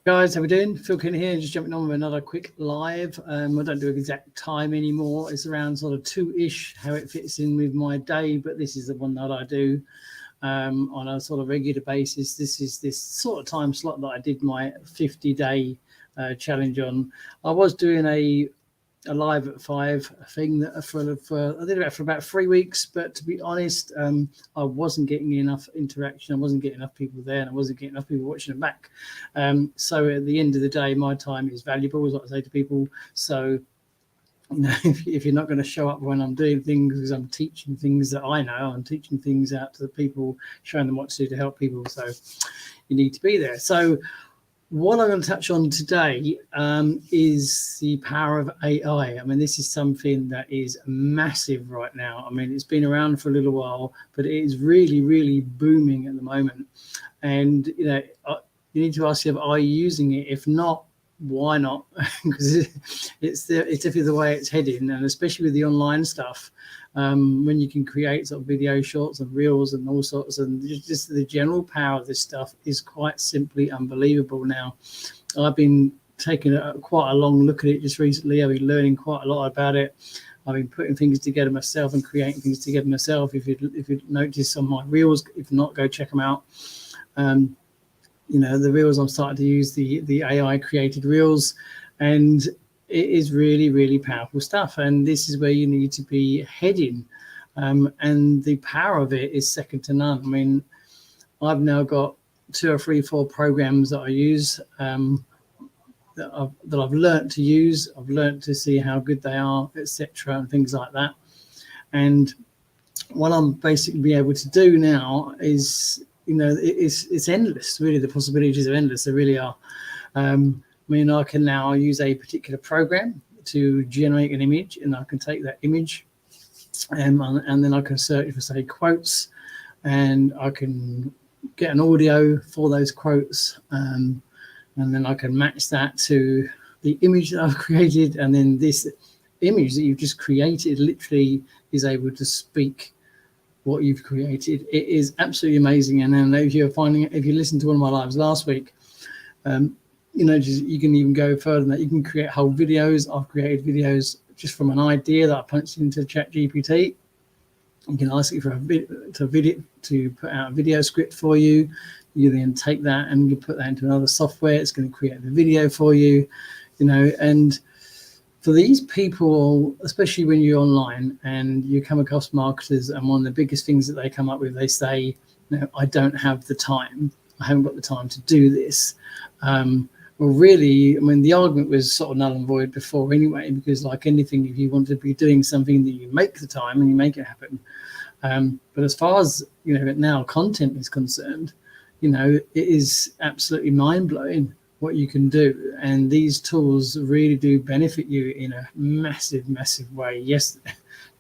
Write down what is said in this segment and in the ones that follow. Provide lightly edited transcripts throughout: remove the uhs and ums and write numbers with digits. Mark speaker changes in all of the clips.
Speaker 1: Guys, how we doing? Phil Kin here, just jumping on with another quick live. I don't do exact time anymore. It's around sort of 2-ish, how it fits in with my day, but this is the one that I do on a sort of regular basis. This is this sort of time slot that I did my 50-day challenge on. I was doing a live at 5 thing that for I did it for about 3 weeks, but to be honest, I wasn't getting enough interaction. I wasn't getting enough people there, and I wasn't getting enough people watching it back. So at the end of the day, my time is valuable, is what I say to people. So if you're not going to show up when I'm doing things, because I'm teaching things that I know, I'm teaching things out to the people, showing them what to do to help people. So you need to be there. So what I'm going to touch on today is the power of AI. I mean, this is something that is massive right now. I mean, it's been around for a little while, but it is really, really booming at the moment. And, you need to ask yourself, are you using it? If not, why not? Because it's definitely the way it's heading, and especially with the online stuff. When you can create sort of video shorts and reels and all sorts, and just the general power of this stuff is quite simply unbelievable now. I've been taking quite a long look at it just recently. I've been learning quite a lot about it. I've been putting things together myself and creating things together myself. If you notice on my reels, if not, go check them out. The reels, I'm starting to use the AI created reels, and it is really, really powerful stuff. And this is where you need to be heading. And the power of it is second to none. I mean, I've now got 2 or 3, 4 programs that I use that I've learnt to use. I've learnt to see how good they are, etc., and things like that. And what I'm basically be able to do now is, it's endless. Really, the possibilities are endless. They really are. I can now use a particular program to generate an image, and I can take that image and then I can search for, say, quotes, and I can get an audio for those quotes, and then I can match that to the image that I've created, and then this image that you've just created literally is able to speak what you've created. It is absolutely amazing. And then if you listen to one of my lives last week, you can even go further than that. You can create whole videos. I've created videos just from an idea that I punched into ChatGPT. You can ask it for to put out a video script for you. You then take that and you put that into another software. It's going to create the video for you, and for these people, especially when you're online and you come across marketers, and one of the biggest things that they come up with, they say, I don't have the time. I haven't got the time to do this. Well, really, I mean, the argument was sort of null and void before anyway, because like anything, if you want to be doing something, that you make the time and you make it happen. But as far as, now content is concerned, it is absolutely mind-blowing what you can do. And these tools really do benefit you in a massive, massive way. Yes,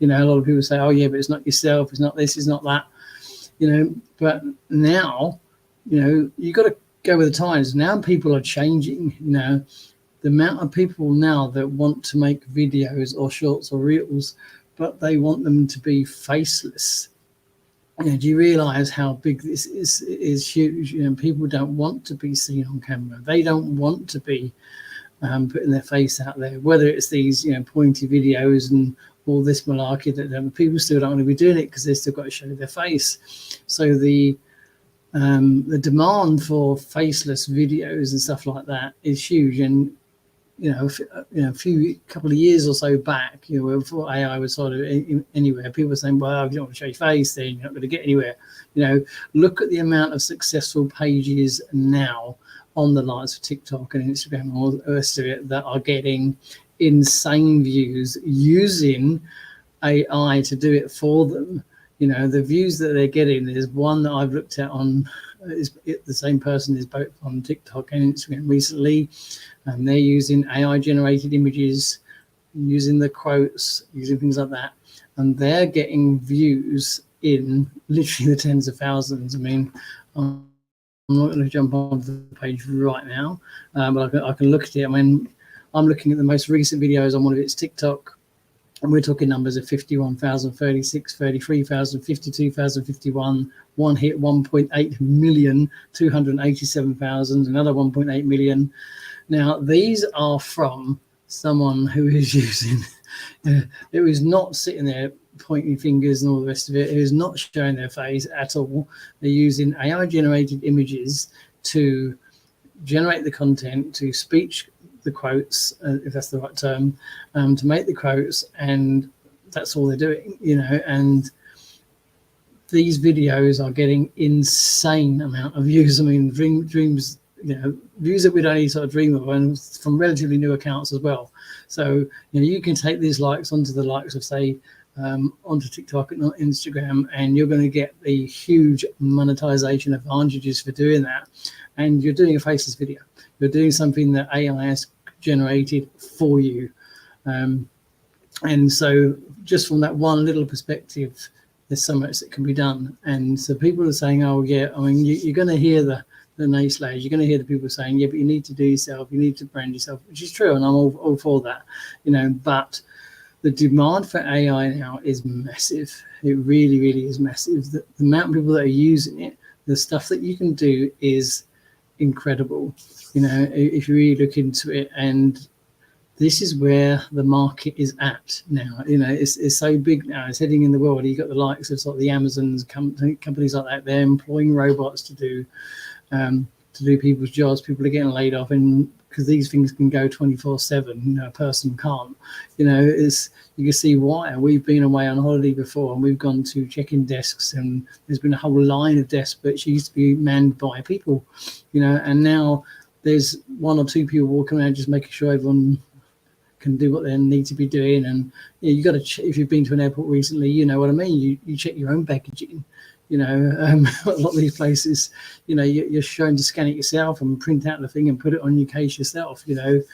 Speaker 1: a lot of people say, oh, yeah, but it's not yourself, it's not this, it's not that, but now, you've got to go with the times. Now people are changing. The amount of people now that want to make videos or shorts or reels, but they want them to be faceless. Do you realize how big this is? It is huge. People don't want to be seen on camera. They don't want to be putting their face out there, whether it's these pointy videos and all this malarkey, that people still don't want to be doing it because they've still got to show their face. So the demand for faceless videos and stuff like that is huge. And a couple of years or so back, before AI was sort of anywhere, people were saying, well, if you don't want to show your face, then you're not going to get anywhere. Look at the amount of successful pages now on the likes of TikTok and Instagram and all the rest of it that are getting insane views using AI to do it for them. The views that they're getting, there's one that I've looked at on, the same person is both on TikTok and Instagram recently, and they're using AI generated images, using the quotes, using things like that, and they're getting views in literally the tens of thousands. I mean, I'm not going to jump onto the page right now, but I can look at it. I mean, I'm looking at the most recent videos on one of its TikTok And we're talking numbers of 51,000, 36, 33,000, 52,000, 51, one hit 1.8 million, 287,000, another 1.8 million. Now, these are from someone who is using, it was not sitting there pointing fingers and all the rest of it. It is not showing their face at all. They're using AI generated images to generate the content, to speech the quotes, if that's the right term, to make the quotes, and that's all they're doing, and these videos are getting insane amount of views. I mean, dreams, views that we'd only sort of dream of, and from relatively new accounts as well. So, you can take these likes onto the likes of, say, onto TikTok and Instagram, and you're going to get the huge monetization advantages for doing that. And you're doing a faceless video. You're doing something that AI has generated for you. And so just from that one little perspective, there's so much that can be done. And so people are saying, oh, yeah, I mean, you're going to hear the naysayers. You're going to hear the people saying, yeah, but you need to do yourself. You need to brand yourself, which is true. And I'm all for that, but the demand for AI now is massive. It really, really is massive. The amount of people that are using it, the stuff that you can do is incredible, if you really look into it. And this is where the market is at now. It's so big now. It's heading in the world. You've got the likes of sort of the Amazons, companies like that. They're employing robots to do people's jobs. People are getting laid off, and because these things can go 24/7, a person can't. You can see why. We've been away on holiday before, and we've gone to check-in desks, and there's been a whole line of desks, but she used to be manned by people, and now there's one or two people walking around just making sure everyone can do what they need to be doing. And you got to, if you've been to an airport recently, you know what I mean. You check your own baggage in. A lot of these places, you're shown to scan it yourself and print out the thing and put it on your case yourself. The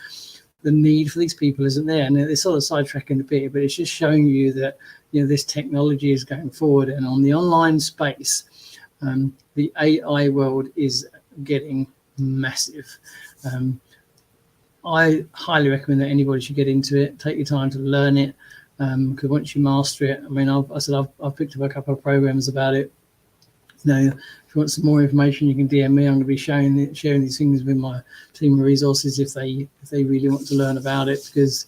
Speaker 1: need for these people isn't there, and it's sort of sidetracking a bit, but it's just showing you that this technology is going forward. And on the online space, the AI world is getting massive. I highly recommend that anybody should get into it. Take your time to learn it, because once you master it, I mean, I've picked up a couple of programs about it. If you want some more information, you can DM me. I'm going to be sharing these things with my team of resources if they really want to learn about it, because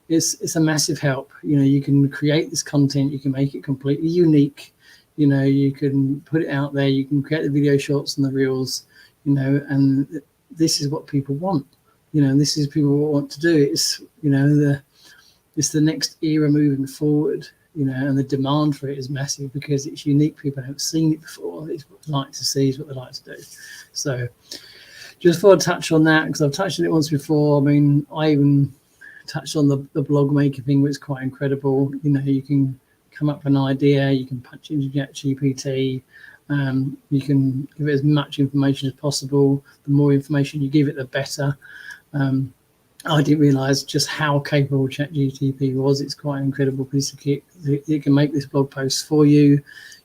Speaker 1: it's a massive help. You can create this content, you can make it completely unique. You can put it out there, you can create the video shorts and the reels, and this is what people want. This is people want to do. It's it's the next era moving forward. And the demand for it is massive because it's unique. People haven't seen it before. It's what they like to see, is what they like to do. So just thought I'd touch on that, because I've touched on it once before. I mean, I even touched on the blog making thing, which is quite incredible. You can come up with an idea, you can punch into ChatGPT, you can give it as much information as possible. The more information you give it, the better. I didn't realise just how capable ChatGPT was. It's quite an incredible piece of kit. It can make this blog post for you.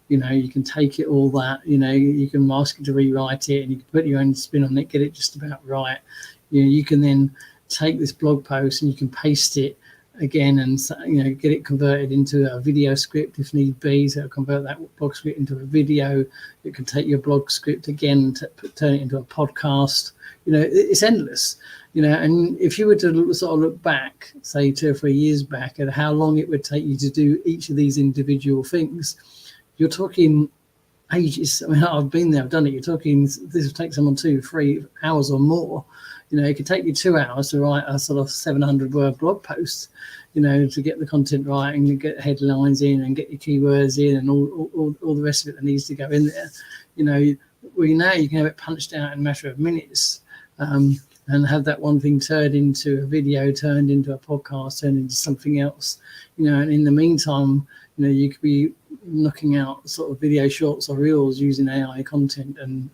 Speaker 1: You can take it, all that. You can ask it to rewrite it, and you can put your own spin on it, get it just about right. You can then take this blog post and you can paste it again, and get it converted into a video script if need be. So it'll convert that blog script into a video. It can take your blog script again to turn it into a podcast. It's endless. And if you were to sort of look back, say 2 or 3 years back, at how long it would take you to do each of these individual things, you're talking ages. I mean, I've been there, I've done it. You're talking, this will take someone 2-3 hours or more. It could take you 2 hours to write a sort of 700-word blog post, to get the content right and get headlines in and get your keywords in and all the rest of it that needs to go in there. Now you can have it punched out in a matter of minutes. And have that one thing turned into a video, turned into a podcast, turned into something else, and in the meantime, you could be knocking out sort of video shorts or reels using AI content. And,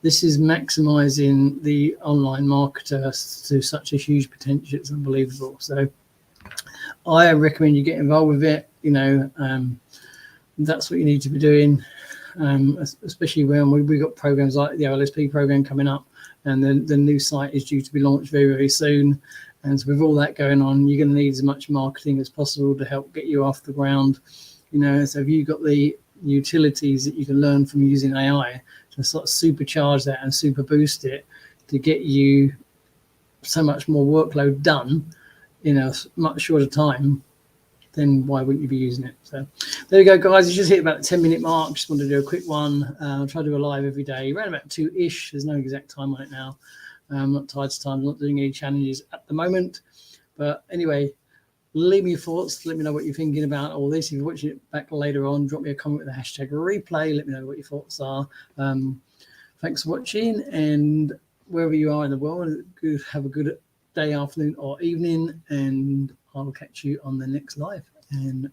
Speaker 1: this is maximizing the online marketer to such a huge potential. It's unbelievable. So I recommend you get involved with it. That's what you need to be doing, especially when we've got programs like the OLSP program coming up. and then the new site is due to be launched very, very soon. And so with all that going on, you're going to need as much marketing as possible to help get you off the ground. So if you've got the utilities that you can learn from using AI to sort of supercharge that and super boost it to get you so much more workload done in a much shorter time, then why wouldn't you be using it? So there you go, guys. You just hit about the 10-minute mark. Just wanted to do a quick one. I'll try to do a live every day, around about 2-ish. There's no exact time on it now. I'm not tied to time, not doing any challenges at the moment. But anyway, leave me your thoughts. Let me know what you're thinking about all this. If you're watching it back later on, drop me a comment with the hashtag replay. Let me know what your thoughts are. Thanks for watching, and wherever you are in the world, have a good day, afternoon, or evening, and I'll catch you on the next live. And